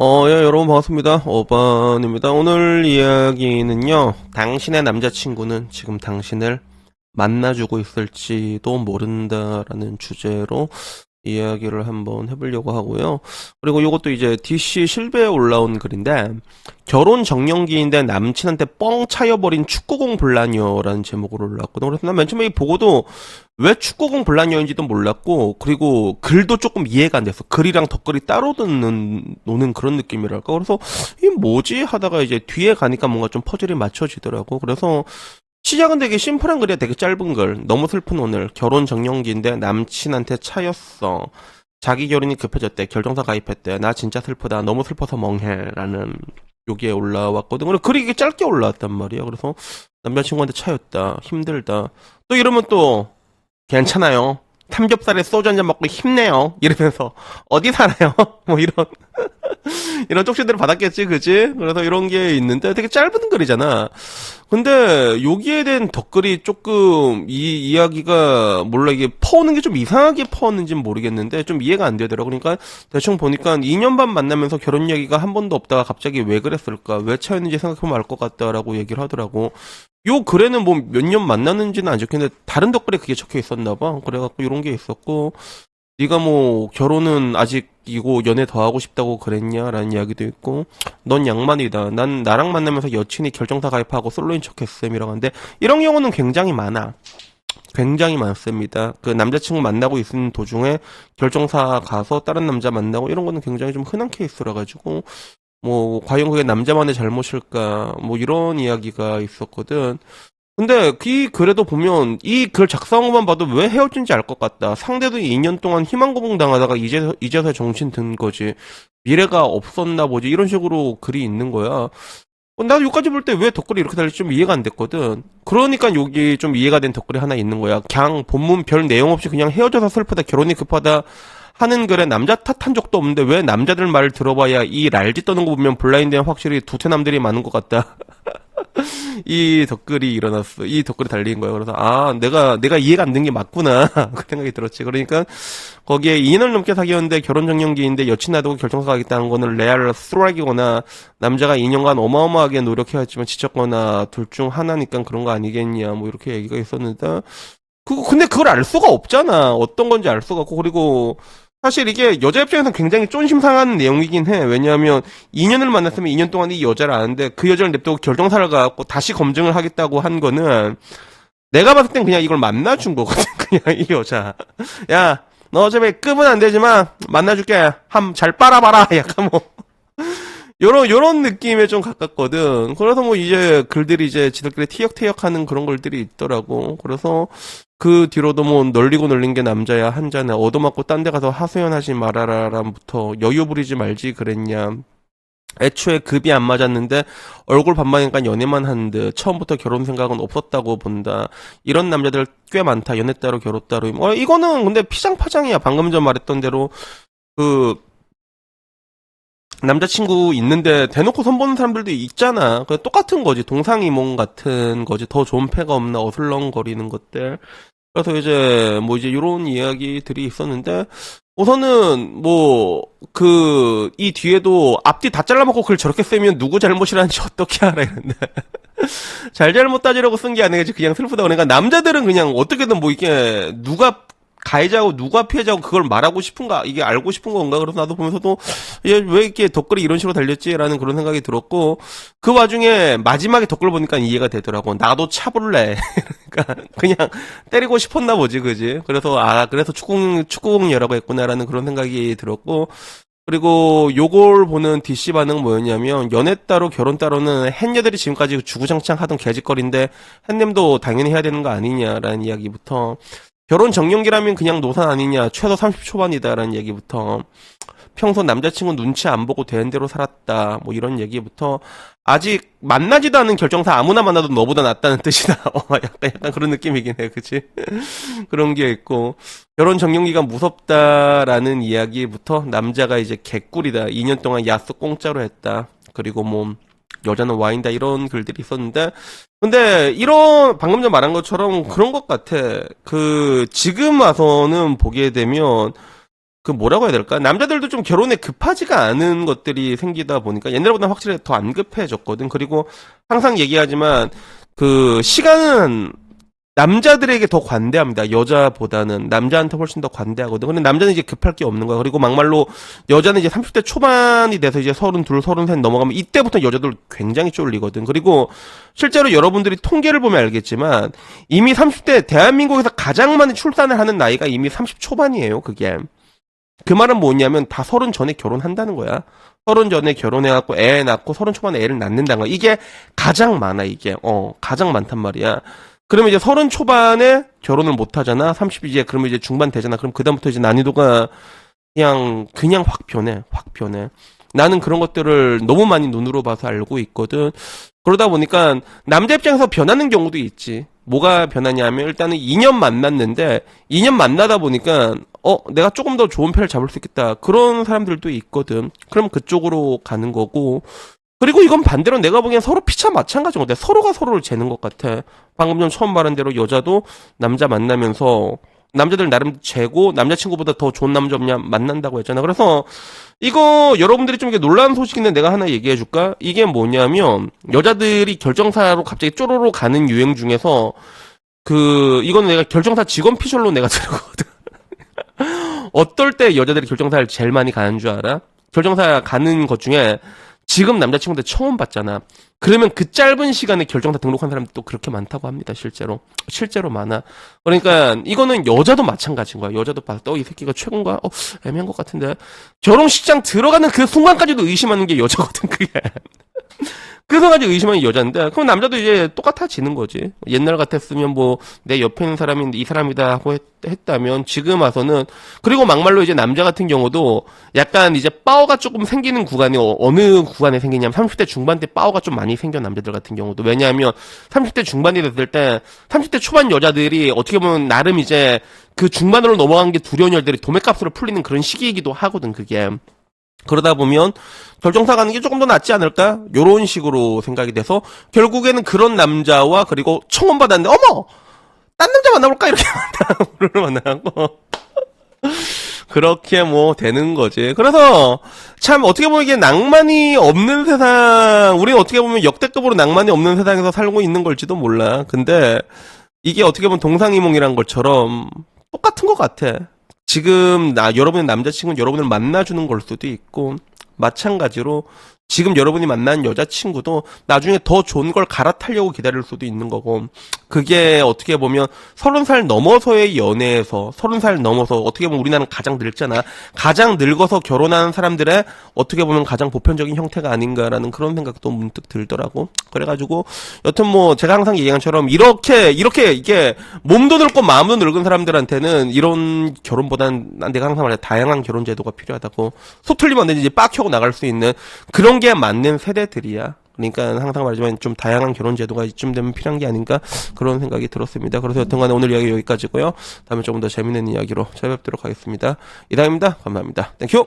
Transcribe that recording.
예, 여러분 반갑습니다. 오반입니다. 오늘 이야기는요, 당신의 남자친구는 지금 당신을 만나주고 있을지도 모른다라는 주제로 이야기를 한번 해보려고 하고요. 그리고 이것도 이제 DC 실베에 올라온 글인데, 결혼 정년기인데 남친한테 뻥 차여버린 축구공 블라녀라는 제목으로 올라왔거든요. 그래서 난 맨 처음에 이 보고도 왜 축구공 블라녀인지도 몰랐고, 그리고 글도 조금 이해가 안 됐어. 글이랑 덧글이 따로 노는 그런 느낌이랄까. 그래서 이게 뭐지 하다가 이제 뒤에 가니까 뭔가 좀 퍼즐이 맞춰지더라고. 그래서 시작은 되게 심플한 글이야. 되게 짧은 글. 너무 슬픈 오늘. 결혼 정년기인데 남친한테 차였어. 자기 결혼이 급해졌대. 결정사 가입했대. 나 진짜 슬프다. 너무 슬퍼서 멍해. 라는 여기에 올라왔거든. 그리고 글이 이게 짧게 올라왔단 말이야. 그래서 남자친구한테 차였다. 힘들다. 또 이러면 또 괜찮아요. 삼겹살에 소주 한잔 먹고 힘내요. 이러면서 어디 살아요? 뭐 이런 쪽지들을 받았겠지, 그지? 그래서 이런 게 있는데 되게 짧은 글이잖아. 근데 여기에 대한 덧글이 조금 이 이야기가 몰라 이게 퍼오는 게 좀 이상하게 퍼오는지는 모르겠는데 좀 이해가 안 되더라고. 그러니까 대충 보니까 2년 반 만나면서 결혼 얘기가 한 번도 없다가 갑자기 왜 그랬을까? 왜 차였는지 생각해보면 알 것 같다라고 얘기를 하더라고. 요 글에는 뭐 몇 년 만났는지는 안 적혀있는데 다른 덧글에 그게 적혀 있었나 봐. 그래갖고 이런 게 있었고 네가 뭐 결혼은 아직이고 연애 더 하고 싶다고 그랬냐라는 이야기도 있고 넌 양만이다. 난 나랑 만나면서 여친이 결정사 가입하고 솔로인 척했음이라고 하는데 이런 경우는 굉장히 많아. 굉장히 많습니다. 그 남자친구 만나고 있는 도중에 결정사 가서 다른 남자 만나고 이런 거는 굉장히 좀 흔한 케이스라 가지고 뭐 과연 그게 남자만의 잘못일까 뭐 이런 이야기가 있었거든. 근데 이 글에도 보면 이 글 작성한 것만 봐도 왜 헤어진지 알 것 같다. 상대도 2년 동안 희망고문 당하다가 이제서 정신 든 거지. 미래가 없었나 보지. 이런 식으로 글이 있는 거야. 나도 여기까지 볼 때 왜 덧글이 이렇게 달릴지 좀 이해가 안 됐거든. 그러니까 여기 좀 이해가 된 덧글이 하나 있는 거야. 그냥 본문 별 내용 없이 그냥 헤어져서 슬프다, 결혼이 급하다 하는 글에 남자 탓한 적도 없는데 왜 남자들 말을 들어봐야 이 랄지 떠는 거 보면 블라인드엔 확실히 두태남들이 많은 것 같다. 이 덧글이 일어났어. 이 덧글이 달린 거야. 그래서 내가 이해가 안 된 게 맞구나. 그 생각이 들었지. 그러니까 거기에 2년을 넘게 사귀었는데 결혼 정년기인데 여친 놔두고 결정사 가겠다는 거는 레알 쓰레기거나 남자가 2년간 어마어마하게 노력해왔지만 지쳤거나 둘 중 하나니까 그런 거 아니겠냐. 뭐 이렇게 얘기가 있었는데 근데 그걸 알 수가 없잖아. 어떤 건지 알 수가 없고 그리고 사실 이게 여자 입장에서는 굉장히 쫀심 상하는 내용이긴 해. 왜냐하면 2년을 만났으면 2년 동안 이 여자를 아는데 그 여자를 냅두고 결정사를 가고 다시 검증을 하겠다고 한 거는 내가 봤을 땐 그냥 이걸 만나준 거거든. 그냥 이 여자. 야, 너 어차피 급은 안 되지만 만나줄게. 잘 빨아봐라. 약간 뭐 요런 느낌에 좀 가깝거든. 그래서 뭐 이제 글들이 이제 지들끼리 티격태격 하는 그런 글들이 있더라고. 그래서 그 뒤로도 뭐 널리고 널린 게 남자야 한 잔에 얻어맞고 딴 데 가서 하소연하지 말아라람부터 여유 부리지 말지 그랬냐. 애초에 급이 안 맞았는데 얼굴 반반이니까 연애만 한 듯 처음부터 결혼 생각은 없었다고 본다. 이런 남자들 꽤 많다. 연애 따로 결혼 따로. 이거는 근데 피장파장이야. 방금 전 말했던 대로 그 남자친구 있는데 대놓고 선보는 사람들도 있잖아. 그 똑같은 거지. 동상이몽 같은 거지. 더 좋은 패가 없나 어슬렁거리는 것들. 그래서 이제 뭐 이제 이런 이야기들이 있었는데 우선은 뭐 그 이 뒤에도 앞뒤 다 잘라먹고 글 저렇게 쓰면 누구 잘못이라는지 어떻게 알아 이런데 잘잘못 따지려고 쓴 게 아니겠지. 그냥 슬프다. 그러니까 남자들은 그냥 어떻게든 뭐 이게 누가 가해자고 누가 피해자고 그걸 말하고 싶은가 이게 알고 싶은 건가. 그래서 나도 보면서도 얘 왜 이렇게 덧글이 이런 식으로 달렸지라는 그런 생각이 들었고 그 와중에 마지막에 덧글 보니까 이해가 되더라고. 나도 차볼래. 그러니까 그냥 때리고 싶었나 보지, 그지? 그래서 그래서 축구공이라고 했구나라는 그런 생각이 들었고 그리고 요걸 보는 DC 반응은 뭐였냐면 연애 따로 결혼 따로는 햇녀들이 지금까지 주구장창 하던 개짓거리인데 햇님도 당연히 해야 되는 거 아니냐라는 이야기부터 결혼 정년기라면 그냥 노산 아니냐 최소 30초반이다라는 얘기부터 평소 남자친구 눈치 안 보고 되는 대로 살았다 뭐 이런 얘기부터 아직 만나지도 않은 결정사 아무나 만나도 너보다 낫다는 뜻이다. 약간 그런 느낌이긴 해. 그치? 그런 게 있고 결혼 정년기가 무섭다라는 이야기부터 남자가 이제 개꿀이다. 2년 동안 야스 공짜로 했다. 그리고 뭐 여자는 와인다 이런 글들이 있었는데 근데 이런 방금 전 말한 것처럼 그런 것 같아. 그 지금 와서는 보게 되면 그 뭐라고 해야 될까? 남자들도 좀 결혼에 급하지가 않은 것들이 생기다 보니까 옛날보다 확실히 더 안 급해졌거든. 그리고 항상 얘기하지만 그 시간은 남자들에게 더 관대합니다. 여자보다는 남자한테 훨씬 더 관대하거든. 근데 남자는 이제 급할 게 없는 거야. 그리고 막말로 여자는 이제 30대 초반이 돼서 이제 32, 33 넘어가면 이때부터 여자들 굉장히 쫄리거든. 그리고 실제로 여러분들이 통계를 보면 알겠지만 이미 30대 대한민국에서 가장 많이 출산을 하는 나이가 이미 30 초반이에요. 그게. 그 말은 뭐냐면 다 30 전에 결혼한다는 거야. 30 전에 결혼해갖고 애 낳고 30 초반에 애를 낳는다는 거야. 이게 가장 많아, 이게. 가장 많단 말이야. 그러면 이제 30 초반에 결혼을 못 하잖아. 30 이제, 그러면 이제 중반 되잖아. 그럼 그다음부터 이제 난이도가 그냥 확 변해. 확 변해. 나는 그런 것들을 너무 많이 눈으로 봐서 알고 있거든. 그러다 보니까 남자 입장에서 변하는 경우도 있지. 뭐가 변하냐면 일단은 2년 만났는데 2년 만나다 보니까 내가 조금 더 좋은 편을 잡을 수 있겠다. 그런 사람들도 있거든. 그럼 그쪽으로 가는 거고. 그리고 이건 반대로 내가 보기엔 서로 피차 마찬가지인 것 같아. 서로가 서로를 재는 것 같아. 방금 전 처음 말한 대로 여자도 남자 만나면서 남자들 나름 재고 남자친구보다 더 좋은 남자 없냐 만난다고 했잖아. 그래서 이거 여러분들이 좀 이게 놀라운 소식인데 내가 하나 얘기해 줄까? 이게 뭐냐면 여자들이 결정사로 갑자기 쪼로로 가는 유행 중에서 이거는 내가 결정사 직원 피셜로 내가 들었거든. 어떨 때 여자들이 결정사를 제일 많이 가는 줄 알아? 결정사 가는 것 중에 지금 남자친구한테 처음 봤잖아. 그러면 그 짧은 시간에 결정사 등록한 사람도 그렇게 많다고 합니다. 실제로 많아. 그러니까 이거는 여자도 마찬가지인 거야. 여자도 봤을 때 이 새끼가 최고인가? 애매한 것 같은데. 결혼식장 들어가는 그 순간까지도 의심하는 게 여자거든. 그게. 그래서까지 의심하는 여자인데, 그럼 남자도 이제 똑같아지는 거지. 옛날 같았으면 뭐, 내 옆에 있는 사람인데 이 사람이다 하고 했다면, 지금 와서는, 그리고 막말로 이제 남자 같은 경우도 약간 이제 파워가 조금 생기는 구간이 어느 구간에 생기냐면 30대 중반 때 파워가 좀 많이 생겨, 남자들 같은 경우도. 왜냐하면 30대 중반이 됐을 때, 30대 초반 여자들이 어떻게 보면 나름 이제 그 중반으로 넘어간 게 두려운 여자들이 도매값으로 풀리는 그런 시기이기도 하거든, 그게. 그러다 보면 결정사 가는 게 조금 더 낫지 않을까? 요런 식으로 생각이 돼서 결국에는 그런 남자와 그리고 청혼받았는데 어머! 딴 남자 만나볼까? 이렇게 만나고 그렇게 뭐 되는 거지. 그래서 참 어떻게 보면 이게 낭만이 없는 세상, 우리는 어떻게 보면 역대급으로 낭만이 없는 세상에서 살고 있는 걸지도 몰라. 근데 이게 어떻게 보면 동상이몽이란 것처럼 똑같은 것 같아. 지금 여러분의 남자친구는 여러분을 만나주는 걸 수도 있고 마찬가지로 지금 여러분이 만난 여자친구도 나중에 더 좋은 걸 갈아타려고 기다릴 수도 있는 거고 그게 어떻게 보면 30살 넘어서의 연애에서 30살 넘어서 어떻게 보면 우리나라는 가장 늙잖아. 가장 늙어서 결혼하는 사람들의 어떻게 보면 가장 보편적인 형태가 아닌가라는 그런 생각도 문득 들더라고. 그래가지고 여튼 뭐 제가 항상 얘기한 것처럼 이렇게 이게 몸도 늙고 마음도 늙은 사람들한테는 이런 결혼보다는 내가 항상 말해 다양한 결혼 제도가 필요하다고. 속 틀리면 안 되지. 이제 빡 켜고 나갈 수 있는 그런 게 맞는 세대들이야. 그러니까 항상 말하지만 좀 다양한 결혼 제도가 이쯤 되면 필요한 게 아닌가 그런 생각이 들었습니다. 그래서 여튼간에 오늘 이야기 여기까지고요. 다음에 조금 더 재밌는 이야기로 찾아뵙도록 하겠습니다. 이상입니다. 감사합니다. 땡큐.